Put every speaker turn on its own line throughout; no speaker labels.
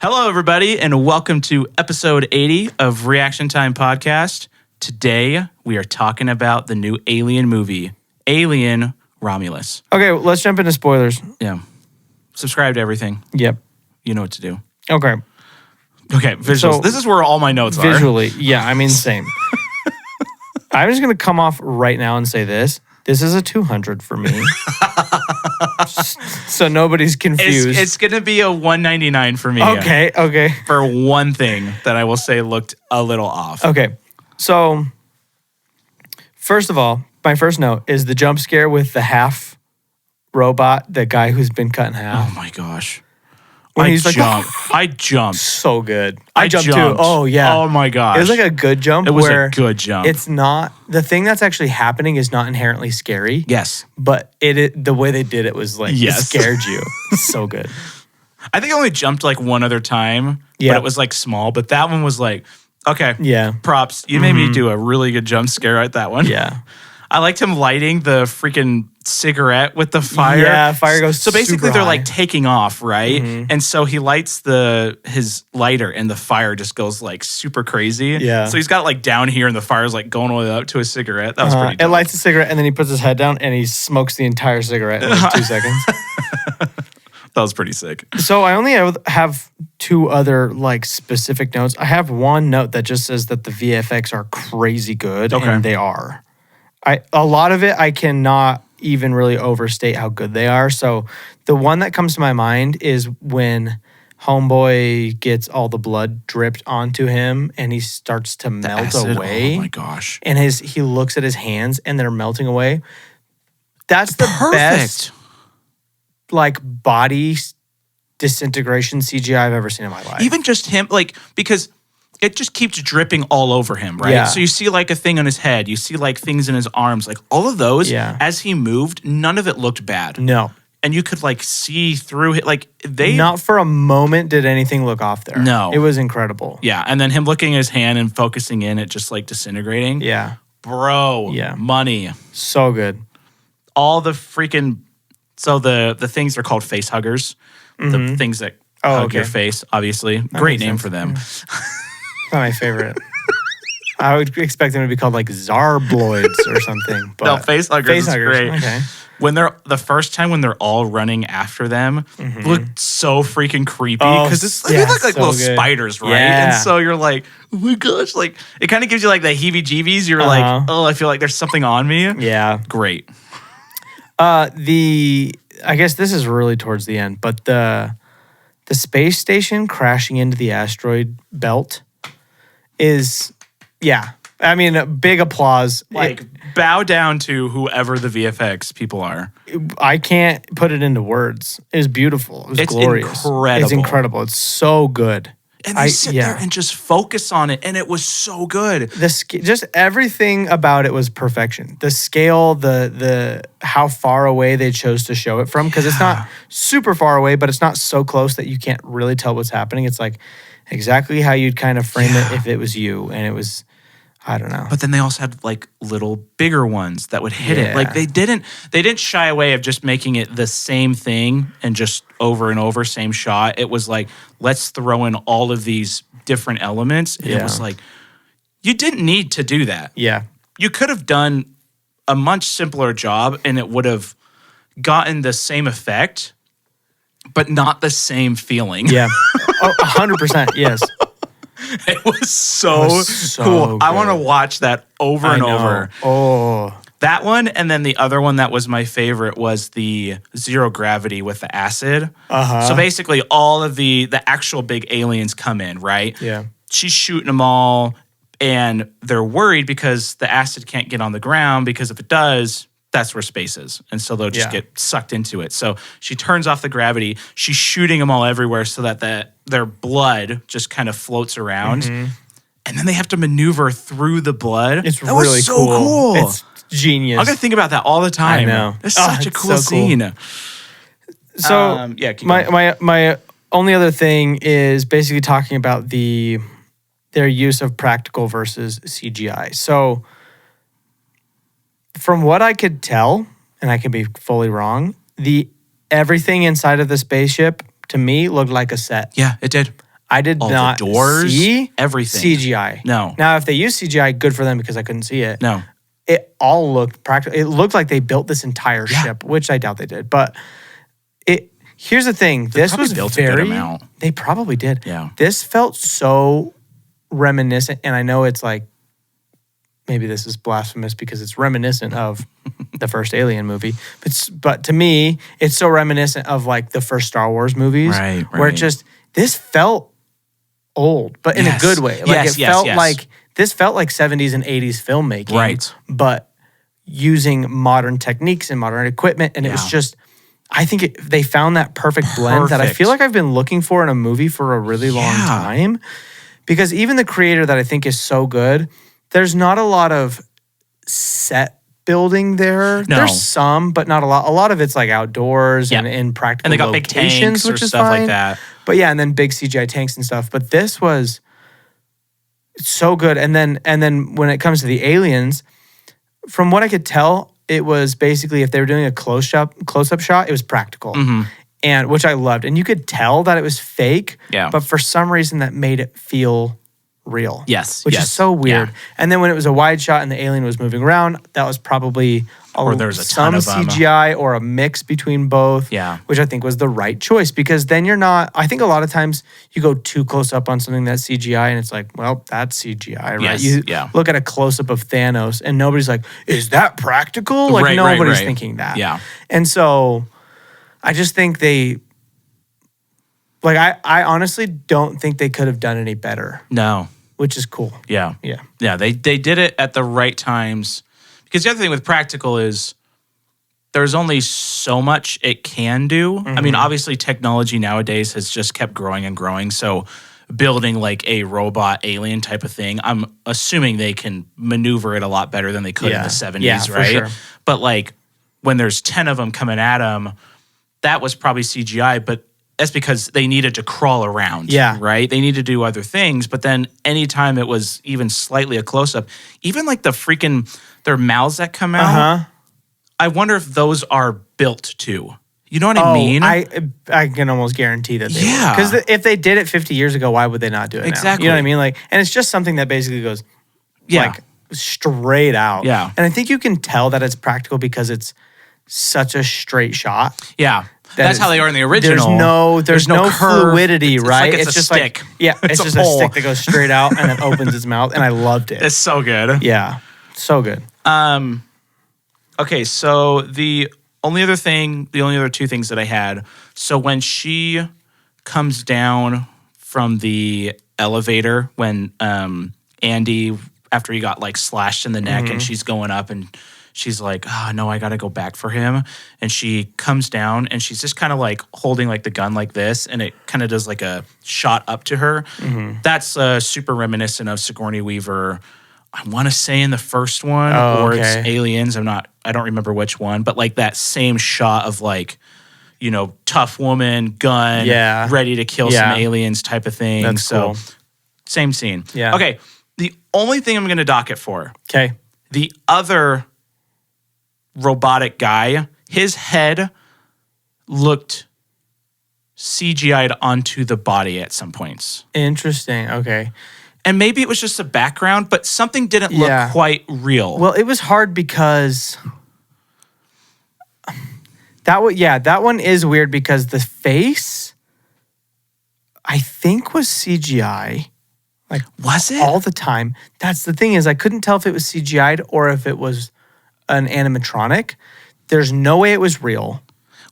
Hello, everybody, and welcome to episode 80 of Reaction Time Podcast. Today, we are talking about the new Alien movie, Alien Romulus.
Okay, let's jump into spoilers.
Yeah. Subscribe to everything.
Yep.
You know what to do.
Okay.
Okay, visuals.
So,
this is where all my notes are.
Visually, yeah, I mean, same. I'm just going to come off right now and say this. This is a 200 for me. So nobody's confused.
It's going to be a 199 for me.
Okay.
For one thing that I will say looked a little off.
Okay. So, first of all, my first note is the jump scare with the half robot, the guy who's been cut in half.
Oh, my gosh.
When
I
he's like,
jumped. I jumped.
So good.
I
jumped
jumped
too. Oh, yeah.
Oh, my gosh.
It was like a good jump.
It was
where
a good jump.
It's not, the thing that's actually happening is not inherently scary.
Yes.
But the way they did it was like,
Yes.
It scared you. So good.
I think I only jumped like one other time,
Yeah.
but it was like small. But that one was like, okay,
Yeah.
props. You made me do a really good jump scare at that one.
Yeah.
I liked him lighting the freaking cigarette with the fire.
Yeah, fire goes
So basically
super
they're
high.
like taking off, right? And so he lights his lighter and the fire just goes like super crazy.
Yeah.
So he's got it like down here and the fire's like going all the way up to his cigarette. That was pretty
It
dope.
lights a cigarette and then he puts his head down and he smokes the entire cigarette in like 2 seconds.
That was pretty sick.
So I only have two other like specific notes. I have one note that just says that the VFX are crazy good,
Okay.
and they are. A lot of it I cannot even really overstate how good they are. So the one that comes to my mind is when Homeboy gets all the blood dripped onto him and he starts to melt
Acid,
away.
oh my gosh.
And he looks at his hands and they're melting away. That's the best like body disintegration CGI I've ever seen in my life.
Even just him, like, because it just keeps dripping all over him, right?
Yeah.
So you see like a thing on his head, you see like things in his arms, like all of those,
Yeah.
as he moved, none of it looked bad.
No.
And you could like see through it. Like they,
Not for a moment did anything look off there.
No.
It was incredible.
yeah. And then him looking at his hand and focusing in, it just like disintegrating.
Yeah.
Bro,
Yeah.
money.
So good.
All the freaking, so the things are called face huggers. The things that hug your face, obviously. Great
makes
name
sense.
for them.
Not my favorite. I would expect them to be called like Zarbloids or something. But
No, face huggers is great.
Okay.
When they're the first time when they're all running after them, looked so freaking creepy
Oh,
because
yeah,
they look like
so
little
good.
spiders, right?
Yeah.
And so you're like, oh my gosh, like it kind of gives you like the heebie-jeebies. You're like, oh, I feel like there's something on me.
Yeah.
Great.
I guess this is really towards the end, but the space station crashing into the asteroid belt is, yeah. I mean, a big applause.
Like bow down to whoever the VFX people are.
I can't put it into words. It was beautiful. It was
It's
glorious.
incredible.
It's incredible. It's so good.
And they sit there and just focus on it, and it was so good.
Just everything about it was perfection. The scale, the how far away they chose to show it from, because it's not super far away, but it's not so close that you can't really tell what's happening. It's like exactly how you'd kind of frame it if it was you, and it was, I don't know.
But then they also had like little bigger ones that would hit it.
Yeah.
Like they didn't shy away of just making it the same thing and just over and over, same shot. It was like, let's throw in all of these different elements. And it was like, you didn't need to do that.
Yeah.
You could have done a much simpler job and it would have gotten the same effect, but not the same feeling.
Yeah. 100%. Yes.
It was so,
so
cool. I
good.
want to watch that over and over.
Oh.
That one, and then the other one that was my favorite was the zero gravity with the acid. So basically, all of the actual big aliens come in, right?
Yeah.
She's shooting them all, and they're worried because the acid can't get on the ground, because if it does, that's where space is. And so they'll just get sucked into it. So she turns off the gravity. She's shooting them all everywhere so that their blood just kind of floats around. And then they have to maneuver through the blood.
It's
that
really
was so cool.
It's genius.
I'm going to think about that all the time.
I know.
It's such a
it's
cool
so cool.
scene.
So
keep going.
my only other thing is basically talking about their use of practical versus CGI. So from what I could tell, and I could be fully wrong, everything inside of the spaceship to me looked like a set.
Yeah, it did.
I did
All
not
the doors,
see
everything.
CGI.
No.
Now, if they use CGI, good for them because I couldn't see it.
No.
It all looked practical. It looked like they built this entire ship, which I doubt they did. But here's the thing. This was
built a good amount.
They probably did.
Yeah.
This felt so reminiscent, and I know it's like, maybe this is blasphemous because it's reminiscent of the first Alien movie. But to me, it's so reminiscent of like the first Star Wars movies.
Right.
Where this felt old, but in a good way. Like it felt like, this felt like 70s and 80s filmmaking.
Right.
But using modern techniques and modern equipment. And it was just, I think they found that perfect blend that I feel like I've been looking for in a movie for a really long time. Because even the creator that I think is so good, there's not a lot of set building there.
No.
There's some, but not a lot. A lot of it's like outdoors and in practical
and they got
locations,
big tanks
which
or
is
stuff
fine.
like that.
But yeah, and then big CGI tanks and stuff. But this was so good. And then when it comes to the aliens, from what I could tell, it was basically if they were doing a close-up shot, it was practical. And which I loved. And you could tell that it was fake.
Yeah.
But for some reason that made it feel real.
Yes.
Which is so weird.
Yeah.
And then when it was a wide shot and the alien was moving around, that was probably
Or there was a
some
ton of them.
CGI or a mix between both.
Yeah.
Which I think was the right choice because then you're not, I think a lot of times you go too close up on something that's CGI and it's like, well, that's CGI, right?
Yes,
You
yeah.
look at a close up of Thanos and nobody's like, is that practical? Like
Right,
nobody's
right.
thinking that.
Yeah.
And so I just think I honestly don't think they could have done any better,
No.
which is cool.
Yeah.
Yeah.
Yeah. They did it at the right times. Because the other thing with practical is there's only so much it can do. I mean, obviously technology nowadays has just kept growing and growing. So building like a robot alien type of thing, I'm assuming they can maneuver it a lot better than they could in the 70s,
for
right?
sure.
But like when there's 10 of them coming at them, that was probably CGI, but that's because they needed to crawl around, right? They need to do other things. But then anytime it was even slightly a close-up, even like the freaking, their mouths that come out, I wonder if those are built too. You know what I mean?
I can almost guarantee that they
Yeah.
Because if they did it 50 years ago, why would they not do it now?
Exactly.
You know what I mean? Like, and it's just something that basically goes like straight out.
Yeah.
And I think you can tell that it's practical because it's such a straight shot.
Yeah. That's how they are in the original.
There's no
curve.
fluidity,
It's
right?
like it's a
just
stick.
like, yeah, it's
a
just
pole.
a stick that goes straight out and then opens its mouth. And I loved it.
It's so good.
Yeah. So good.
Okay, so the only other two things that I had. So when she comes down from the elevator, when Andy, after he got like slashed in the neck and she's going up and she's like, oh, no, I got to go back for him. And she comes down and she's just kind of like holding like the gun like this. And it kind of does like a shot up to her. That's super reminiscent of Sigourney Weaver. I want to say in the first one or it's Aliens. I don't remember which one, but like that same shot of like, you know, tough woman, gun, ready to kill some aliens type of thing.
That's
so
cool.
Same scene.
Yeah.
Okay. The only thing I'm going to dock it for,
Okay.
the other robotic guy, his head looked CGI'd onto the body at some points.
Interesting. Okay.
And maybe it was just the background, but something didn't look quite real.
Well, it was hard because that one is weird because the face I think was CGI. Like,
was it?
All the time. That's the thing is I couldn't tell if it was CGI'd or if it was an animatronic. There's no way it was real.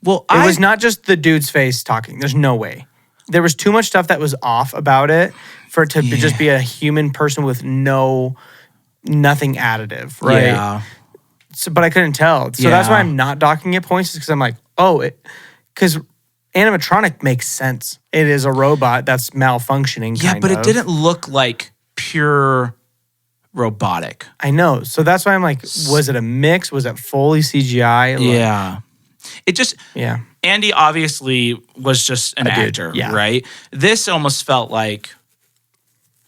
Well,
it was not just the dude's face talking. There's no way. There was too much stuff that was off about it for it to just be a human person with nothing additive, right?
Yeah.
So, but I couldn't tell. So that's why I'm not docking it points, because I'm like, because animatronic makes sense. It is a robot that's malfunctioning.
Yeah, but it didn't look like pure robotic.
I know. So that's why I'm like, was it a mix? Was it fully CGI?
Yeah. It just, Andy obviously was just an actor, right? This almost felt like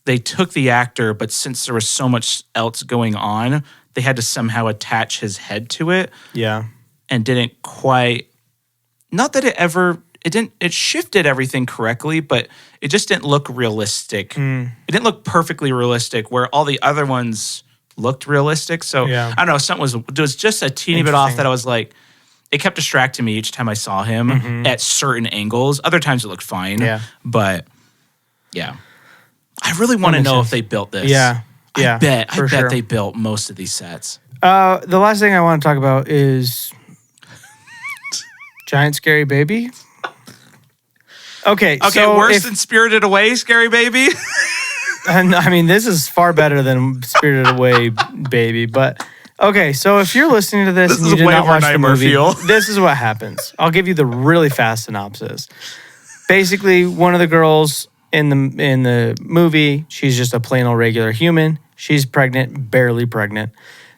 they took the actor, but since there was so much else going on, they had to somehow attach his head to it.
Yeah.
And didn't quite, not that it ever, it shifted everything correctly, but it just didn't look realistic. It didn't look perfectly realistic where all the other ones looked realistic. So I don't know, something was just a teeny bit off that I was like, it kept distracting me each time I saw him at certain angles. Other times it looked fine. Yeah. But yeah. I really want to know if they built this.
Yeah.
I bet they built most of these sets.
The last thing I want to talk about is Giant Scary Baby. Okay, so
worse than Spirited Away, Scary Baby?
I mean, this is far better than Spirited Away, Baby, but... Okay, so if you're listening to this and you did not watch the movie, this is what happens. I'll give you the really fast synopsis. Basically, one of the girls in the movie, she's just a plain old regular human. She's pregnant, barely pregnant.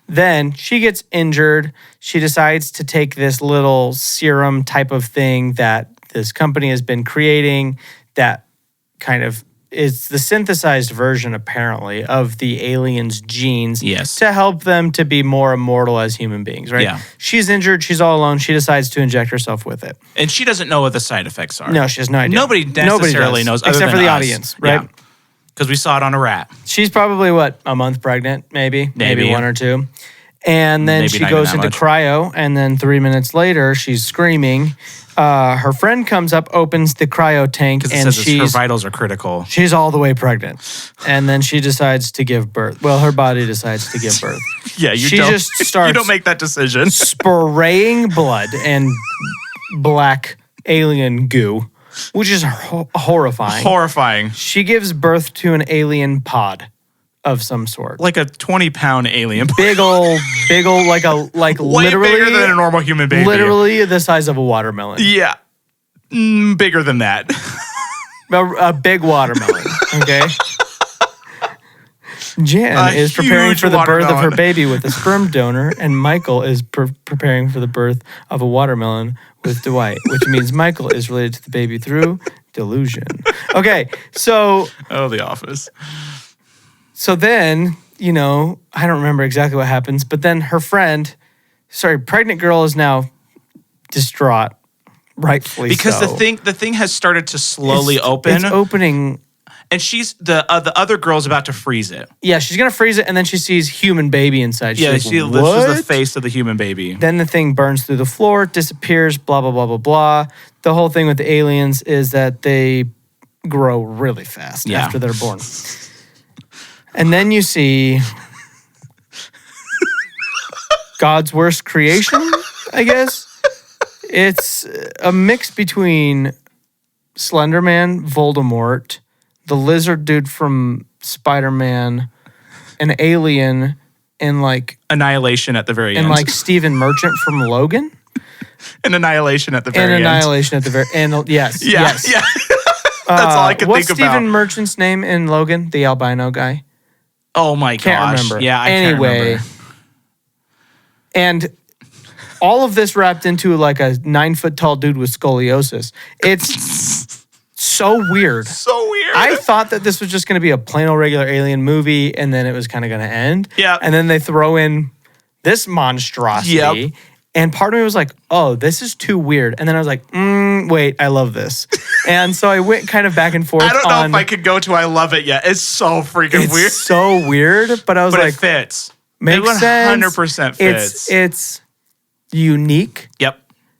Then she gets injured. She decides to take this little serum type of thing that this company has been creating that kind of is the synthesized version, apparently, of the aliens' genes to help them to be more immortal as human beings, right? Yeah. She's injured. She's all alone. She decides to inject herself with it.
And she doesn't know what the side effects are.
No, she has no idea.
Nobody necessarily knows,
except for the audience, right?
Because we saw it on a rat.
She's probably, a month pregnant, maybe 1 or 2. And then she goes into cryo, and then 3 minutes later, she's screaming. Her friend comes up, opens the cryo tank, and
her vitals are critical.
She's all the way pregnant. And then she decides to give birth. Well, her body decides to give birth.
She just starts you don't make that decision.
spraying blood and black alien goo, which is horrifying.
Horrifying.
She gives birth to an alien pod of some sort.
Like a 20-pound alien.
Big old, like
way
literally
bigger than a normal human baby.
Literally the size of a watermelon.
Yeah. Bigger than that.
A big watermelon, okay? Jan is preparing for the birth of her baby with a sperm donor, and Michael is preparing for the birth of a watermelon with Dwight, which means Michael is related to the baby through delusion. Okay, so...
Oh, The Office.
So then, I don't remember exactly what happens, but then her pregnant girl is now distraught, rightfully
because
so.
the thing has started to slowly open.
It's opening.
And she's, the other girl's about to freeze it.
Yeah, she's going to freeze it, and then she sees human baby inside.
She's this is the face of the human baby.
Then the thing burns through the floor, disappears, blah, blah, blah, blah, blah. The whole thing with the aliens is that they grow really fast after they're born. And then you see God's worst creation, I guess. It's a mix between Slender Man, Voldemort, the lizard dude from Spider-Man, an alien, and
Annihilation at the very end.
And Stephen Merchant from Logan.
An Annihilation at the very end.
And Annihilation at the very end. Yes. Yes.
Yeah. That's all I could think about.
What's Stephen Merchant's name in Logan, the albino guy?
Oh my gosh.
Can't remember.
Yeah, I can't remember.
And all of this wrapped into a 9-foot tall dude with scoliosis. It's so weird.
So weird.
I thought that this was just going to be a plain old regular alien movie, and then it was kind of going to end.
Yeah.
And then they throw in this monstrosity. Yep. And part of me was like, oh, this is too weird. And then I was like, wait, I love this. And so I went kind of back and forth.
I don't know if I could go to I love it yet. It's so freaking weird.
It's so weird, but I was like,
it fits.
Makes
it 100%
fits. It's unique.
Yep.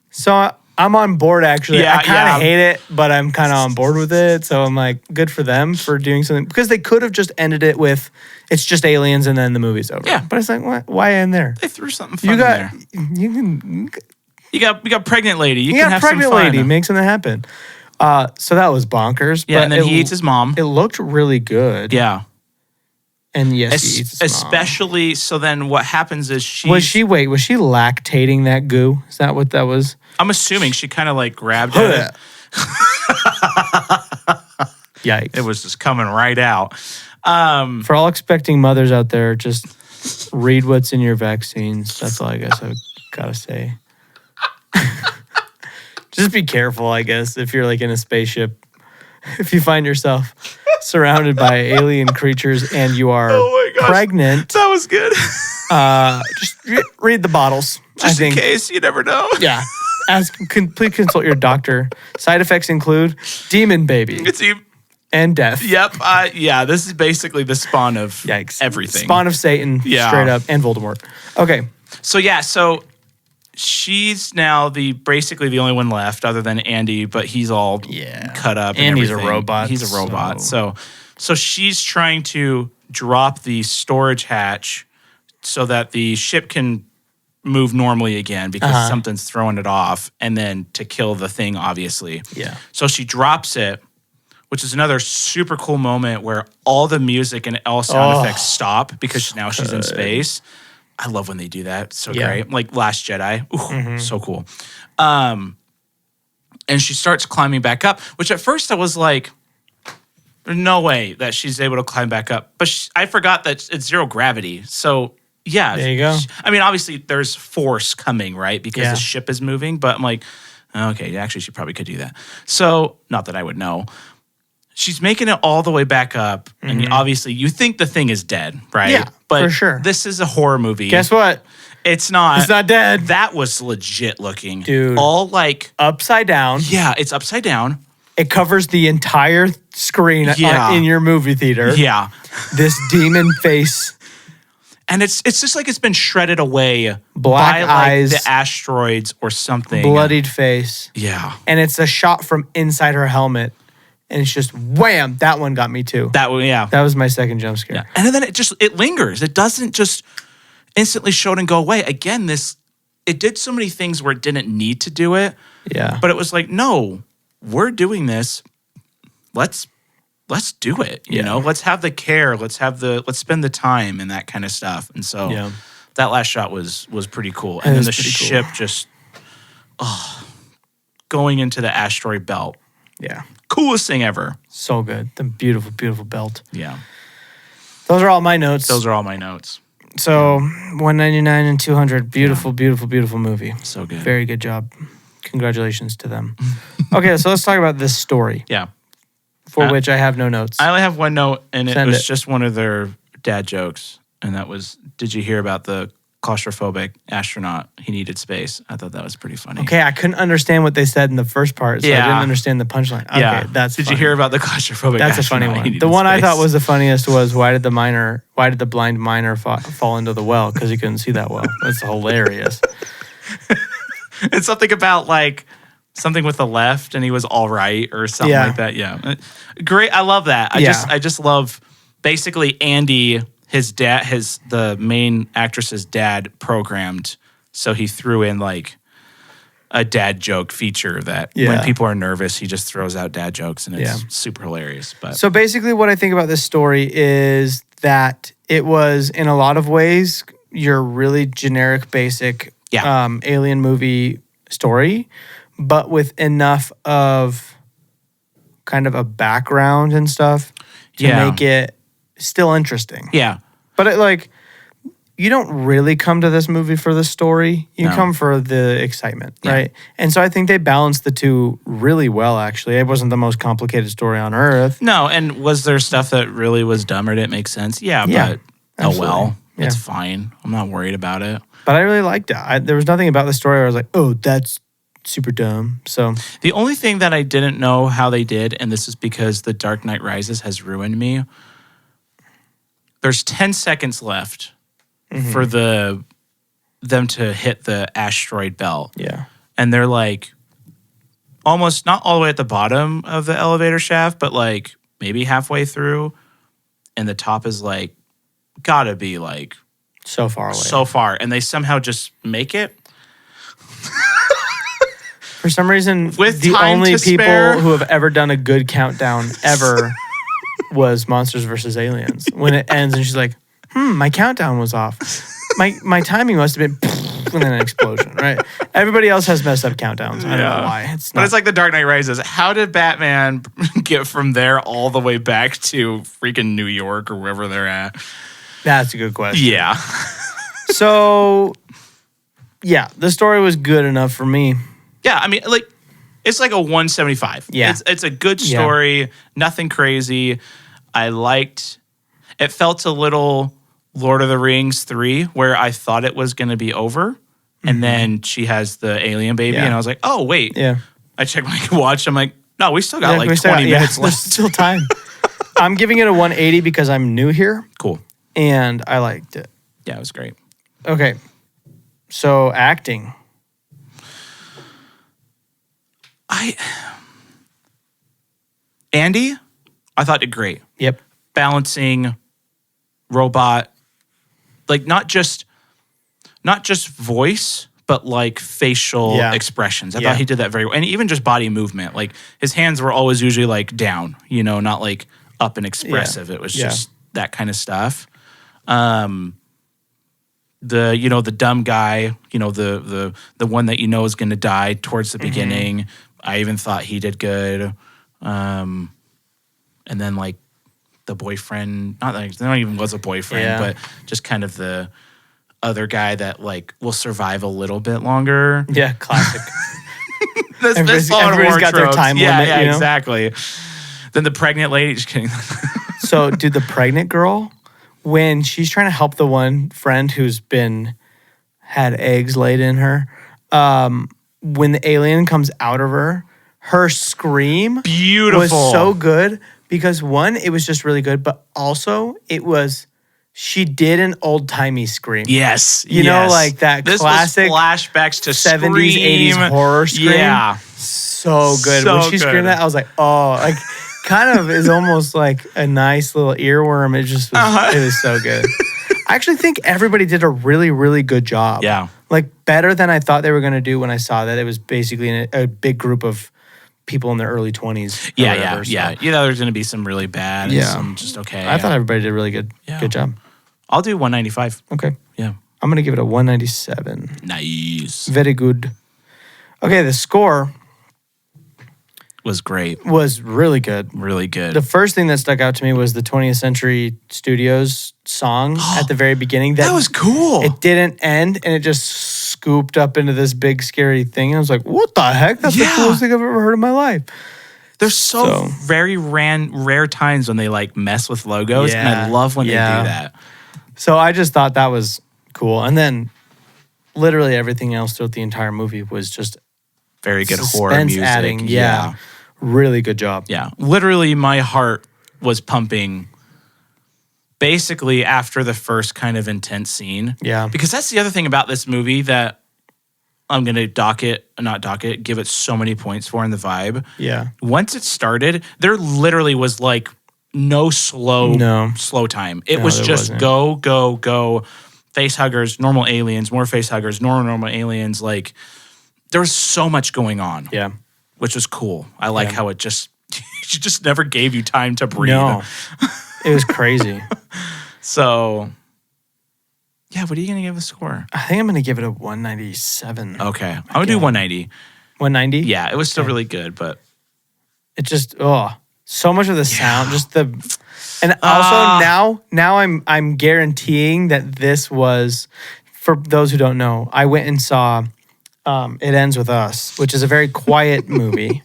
So I'm on board, actually. I kind of hate it, but I'm kind of on board with it. So I'm like, good for them for doing something. Because they could have just ended it with, it's just aliens and then the movie's over.
Yeah.
But it's like, why end there?
They threw something fun in there. You got pregnant lady. You can have some fun.
Pregnant lady. Make something happen. So that was bonkers.
Yeah, but and then he eats his mom.
It looked really good.
Yeah.
And yes, he eats his mom.
Especially, so then what happens is
was she lactating that goo? Is that what that was?
I'm assuming she kind of grabbed it.
Yikes.
It was just coming right out.
For all expecting mothers out there, just read what's in your vaccines. That's all I guess I've got to say. Just be careful, I guess, if you're in a spaceship. If you find yourself surrounded by alien creatures and you are pregnant.
That was good.
Just read the bottles.
In case, you never know.
Yeah. Please consult your doctor. Side effects include demon baby and death.
Yep. Yeah, this is basically the spawn of
Yikes.
everything.
Spawn of Satan, straight up, and Voldemort. Okay.
So she's now basically the only one left other than Andy, but he's all cut up. And
Andy's a robot.
He's a robot. So she's trying to drop the storage hatch so that the ship can move normally again because something's throwing it off, and then to kill the thing, obviously.
Yeah.
So she drops it, which is another super cool moment where all the music and all sound effects stop because now she's in space. I love when they do that. So great. Like Last Jedi. Ooh, so cool. And she starts climbing back up, which at first I was like, there's no way that she's able to climb back up. But I forgot that it's zero gravity. So, yeah.
There you go.
I mean, obviously there's force coming, right? Because the ship is moving. But I'm like, okay, actually she probably could do that. So, not that I would know. She's making it all the way back up, and obviously you think the thing is dead, right?
Yeah,
but
for sure.
This is a horror movie.
Guess what?
It's not.
It's not dead.
That was legit looking.
Dude.
All like...
Upside down.
Yeah, it's upside down.
It covers the entire screen in your movie theater.
Yeah.
This demon face.
And it's just like it's been shredded away
Black
by
eyes.
like the asteroids or something.
Bloodied face.
Yeah.
And it's a shot from inside her helmet. And it's just wham. That one got me too.
That
was my second jump scare.
Yeah. And then it lingers. It doesn't just instantly show it and go away. Again, it did so many things where it didn't need to do it.
Yeah.
But it was like, no, we're doing this. Let's do it. You know, let's have the care. Let's spend the time and that kind of stuff. And so that last shot was pretty cool. And then the ship just going into the asteroid belt.
Yeah.
Coolest thing ever.
So good. The beautiful, beautiful belt.
Yeah.
Those are all my notes.
Those are all my notes.
So 199 and 200. Beautiful, beautiful, beautiful movie.
So good.
Very good job. Congratulations to them. Okay, so let's talk about this story.
Yeah.
For which I have no notes.
I only have one note, and it was just one of their dad jokes. And that was, did you hear about the claustrophobic astronaut? He needed space. I thought that was pretty funny.
Okay, I couldn't understand what they said in the first part, so I didn't understand the punchline. Okay, that's
Did
funny.
you hear about the claustrophobic
That's
astronaut?
a funny one. The one I thought was the funniest was why did the blind miner fall into the well? Because he couldn't see that well. That's hilarious.
It's something about like something with the left, and he was all right or something like that. Yeah, great. I love that. I just love basically Andy. His dad, the main actress's dad, programmed, so he threw in like a dad joke feature that when people are nervous, he just throws out dad jokes, and it's super hilarious. But
so basically, what I think about this story is that it was in a lot of ways your really generic, basic alien movie story, but with enough of kind of a background and stuff to make it still interesting.
Yeah.
But you don't really come to this movie for the story. You come for the excitement, right? And so I think they balanced the two really well, actually. It wasn't the most complicated story on Earth.
No, and was there stuff that really was dumb or didn't make sense? Yeah, but
absolutely.
It's fine. I'm not worried about it.
But I really liked it. There was nothing about the story where I was like, oh, that's super dumb. So
the only thing that I didn't know how they did, and this is because The Dark Knight Rises has ruined me, there's 10 seconds left for them to hit the asteroid belt.
Yeah.
And they're like almost not all the way at the bottom of the elevator shaft, but like maybe halfway through. And the top is like, gotta be like
so far away.
So far. And they somehow just make it.
For some reason,
with
the only people
spare.
who have ever done a good countdown ever was Monsters vs. Aliens. When it ends and she's like, my countdown was off. My timing must have been and then an explosion, right? Everybody else has messed up countdowns. I don't know why.
But it's like The Dark Knight Rises. How did Batman get from there all the way back to freaking New York or wherever they're at?
That's a good question.
Yeah.
So, the story was good enough for me.
Yeah, I mean, like, it's like a 175.
Yeah.
It's a good story, nothing crazy. I liked, it felt a little Lord of the Rings 3, where I thought it was going to be over. And then she has the alien baby, and I was like, oh, wait.
Yeah.
I checked my watch. I'm like, no, we still got 20 minutes left.
There's still time. I'm giving it a 180 because I'm new here.
Cool.
And I liked it.
Yeah, it was great.
Okay. So acting.
Andy, I thought did great.
Yep.
Balancing, robot, like not just voice, but like facial expressions. I thought he did that very well. And even just body movement. Like his hands were always usually like down, not like up and expressive. It was just that kind of stuff. The dumb guy, the one that is going to die towards the beginning. I even thought he did good. And then like the boyfriend, not even was a boyfriend, but just kind of the other guy that like will survive a little bit longer.
Yeah, classic.
Everybody's
got their time limit.
Yeah, exactly. Then the pregnant lady, just kidding.
So, dude, the pregnant girl, when she's trying to help the one friend who's had eggs laid in her, when the alien comes out of her scream
beautiful
was so good because one, it was just really good, but also she did an old timey scream.
Yes,
you know, like that classic
flashbacks to
70s, 80s horror scream.
Yeah,
so good. When she screamed that, I was like, oh, like kind of is almost like a nice little earworm. It just was, it was so good. I actually think everybody did a really, really good job.
Yeah,
like better than I thought they were going to do when I saw that it was basically a big group of people in their early 20s.
Yeah. There's going to be some really bad and some just okay.
I thought everybody did a really good job.
I'll do 195.
Okay.
Yeah.
I'm going to give it a 197.
Nice.
Very good. Okay, the score
was great.
Was really good.
Really good.
The first thing that stuck out to me was the 20th Century Studios song at the very beginning.
That was cool.
It didn't end, and it just scooped up into this big, scary thing. And I was like, what the heck? That's the coolest thing I've ever heard in my life.
There's so very rare times when they like mess with logos, and I love when they do that.
So I just thought that was cool. And then literally everything else throughout the entire movie was just
very good horror music.
Adding, really good job.
Yeah. Literally my heart was pumping basically after the first kind of intense scene.
Yeah.
Because that's the other thing about this movie that I'm going to give it so many points for in the vibe.
Yeah.
Once it started, there literally was like no slow time. It was just go, go, go. Face huggers, normal aliens, more face huggers, normal aliens. Like there was so much going on.
Yeah.
Which was cool. I like how it just never gave you time to breathe.
No. It was crazy.
So, yeah, what are you going to give the score?
I think I'm going to give it a 197.
Okay. I'm going to do 190.
190?
Yeah, it was still really good, but
it just so much of the sound, and also now I'm guaranteeing that this was, for those who don't know, I went and saw It Ends With Us, which is a very quiet movie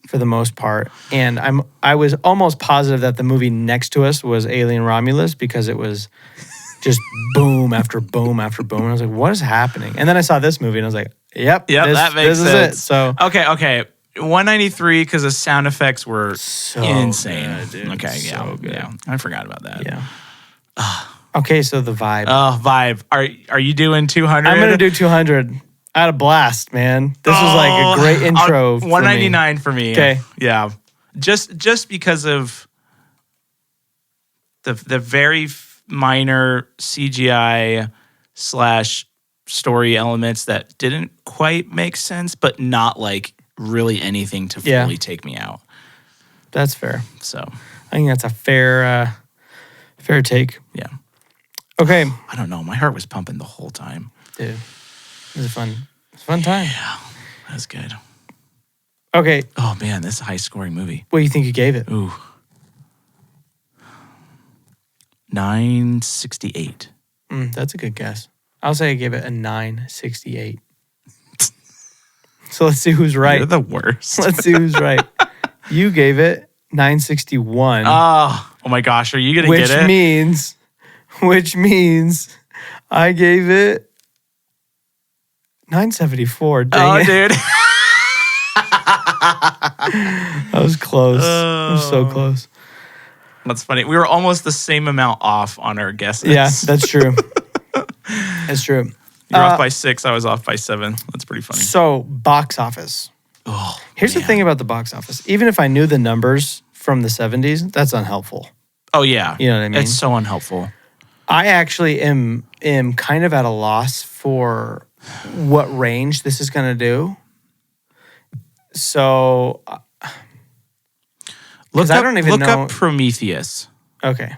for the most part. And I was almost positive that the movie next to us was Alien Romulus because it was just boom after boom after boom. And I was like, what is happening? And then I saw this movie and I was like, yep,
that makes sense.
Is it. So
okay. 193 because the sound effects were
so
insane.
Good, dude.
Okay,
so good.
Yeah. I forgot about that.
Yeah. Okay, so the vibe.
Oh, vibe. Are you doing 200?
I'm gonna do 200. I had a blast, man. This was like a great intro.
199 for me.
Okay.
Yeah. Just because of the very minor CGI / story elements that didn't quite make sense, but not like really anything to fully take me out.
That's fair.
So
I think that's a fair take.
Yeah.
Okay.
I don't know. My heart was pumping the whole time.
Dude, it was a fun time.
Yeah, that was good.
Okay.
Oh man, this is a high scoring movie.
What do you think you gave it?
Ooh. 968.
That's a good guess. I'll say I gave it a 968. So let's see who's right.
You're the worst.
Let's see who's right. You gave it 961.
Oh my gosh, are you going to get it?
Which means I gave it 974.
Oh,
Dang it.
dude.
That was close. That was so close.
That's funny. We were almost the same amount off on our guesses.
Yeah, that's true. That's true.
You're off by 6. I was off by 7. That's pretty funny.
So, box office.
Oh,
Here's the thing about the box office. Even if I knew the numbers from the 70s, that's unhelpful.
Oh, yeah.
You know what I mean?
It's so unhelpful.
I actually am kind of at a loss for what range this is going to do. So,
Look
I don't even know.
up Prometheus.
Okay.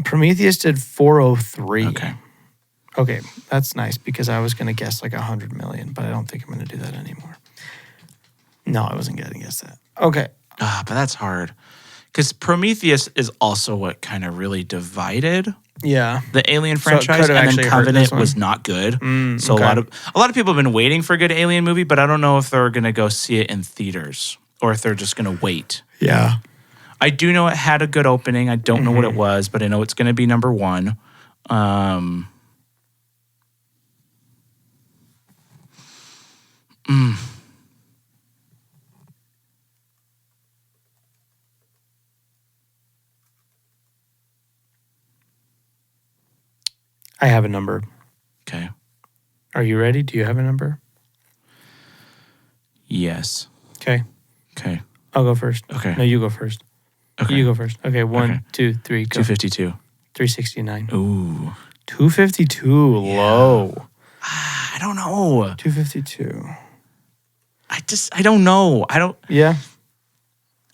Prometheus did 403. Okay, that's nice because I was going to guess like 100 million, but I don't think I'm going to do that anymore. No, I wasn't going to guess that. Okay.
But that's hard. Because Prometheus is also what kind of really divided
Yeah.
the Alien
So it
franchise,
could have
and then
actually hurt
Covenant
this one.
was not good. So
okay.
a lot of people have been waiting for a good Alien movie, but I don't know if they're going to go see it in theaters or if they're just going to wait.
Yeah.
I do know it had a good opening. I don't know what it was, but I know it's going to be number 1.
I have a number.
Okay.
Are you ready? Do you have a number?
Yes.
Okay.
Okay.
I'll go first.
Okay.
No, you go first.
Okay.
You go first. Okay, 1, 2, 3, go.
252.
369.
Ooh.
252, low.
I don't know.
252.
I don't know.
Yeah.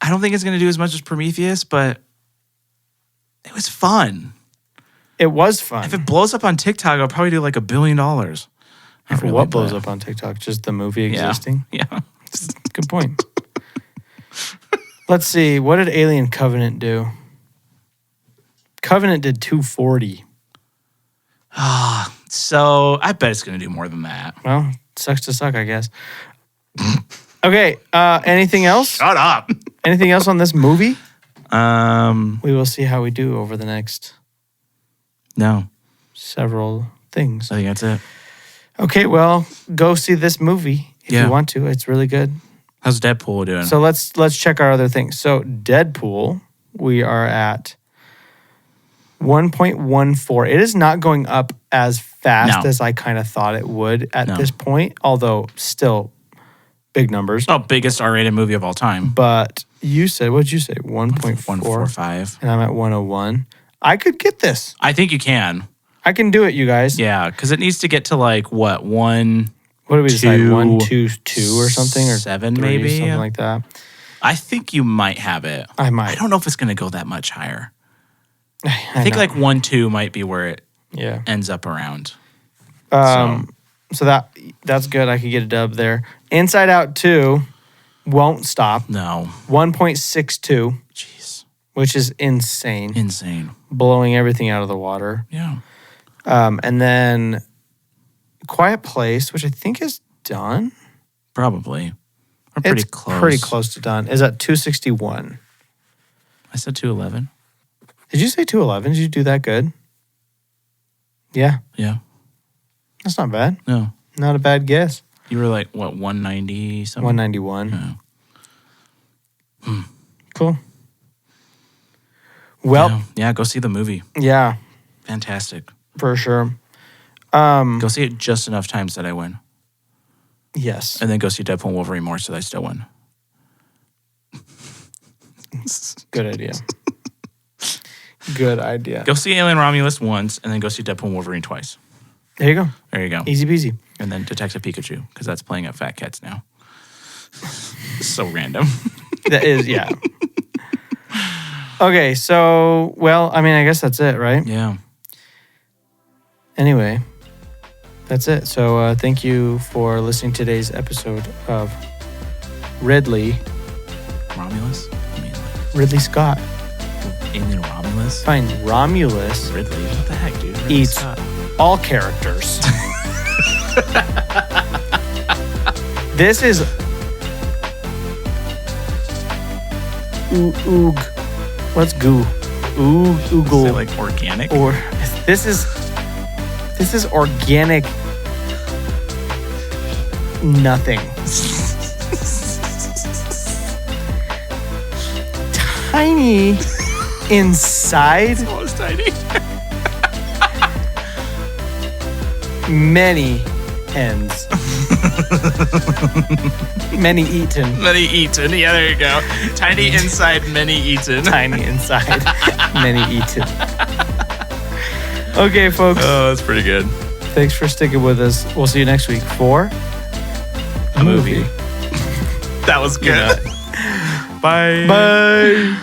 I don't think it's going to do as much as Prometheus, but it was fun.
It was fun.
If it blows up on TikTok, I'll probably do like $1 billion.
If what blows up on TikTok? Just the movie existing?
Yeah.
Good point. Let's see. What did Alien Covenant do? Covenant did 240.
So I bet it's going to do more than that.
Well, sucks to suck, I guess. Okay. Anything else?
Shut up.
Anything else on this movie?
No.
We will see how we do over the next several things.
I think that's it.
Okay, well, go see this movie if you want to. It's really good.
How's Deadpool doing?
So let's check our other things. So Deadpool, we are at 1.14. It is not going up as fast as I kind of thought it would at this point, although still big numbers.
Oh, biggest R-rated movie of all time.
But you said, what did you say? 1.4.
145.
And I'm at 101. I could get this.
I think you can.
I can do it, you guys.
Yeah, because it needs to get to like what, 1.
What did we decide? 1, 2, 2 or something? Or
7
3,
maybe?
something like that.
I think you might have it.
I might.
I don't know if it's going to go that much higher.
I
think
know.
like 1, 2 might be where it
Yeah.
ends up around.
So that's good. I could get a dub there. Inside Out 2 won't stop.
No.
1.62,
Jeez.
which is insane.
Insane.
Blowing everything out of the water.
Yeah.
And then Quiet Place, which I think is done.
Probably. We're pretty
It's
close.
pretty close to done. Is at 261.
I said 211.
Did you say 211? Did you do that good? Yeah.
Yeah.
That's not bad.
No.
Not a bad guess.
You were like, what, 190 something?
191.
Yeah.
Cool. Well,
yeah, go see the movie.
yeah,
Fantastic.
for sure.
Go see it just enough times that I win.
Yes.
And then go see Deadpool and Wolverine more so that I still win.
Good idea. Good idea.
Go see Alien Romulus once and then go see Deadpool and Wolverine twice.
There you go.
There you go.
Easy peasy.
And then Detective Pikachu, because that's playing at Fat Cats now. So random.
That is, yeah. Okay, so, well, I mean, I guess that's it, right?
Yeah.
Anyway, that's it. So thank you for listening to today's episode of Ridley
Romulus? I mean,
Ridley Scott.
Alien Romulus?
Fine, Romulus
Ridley? What the heck, dude? Ridley
eats
Scott.
all characters. This is What's goo? Oogle.
Like organic?
Or this is organic. Nothing. Tiny inside.
Almost tiny.
Many ends. Many eaten.
Many eaten. Yeah, there you go. Tiny inside, many eaten.
Tiny inside, many eaten. Okay, folks.
Oh, that's pretty good.
Thanks for sticking with us. We'll see you next week for
a movie. That was good.
Yeah.
Bye.
Bye.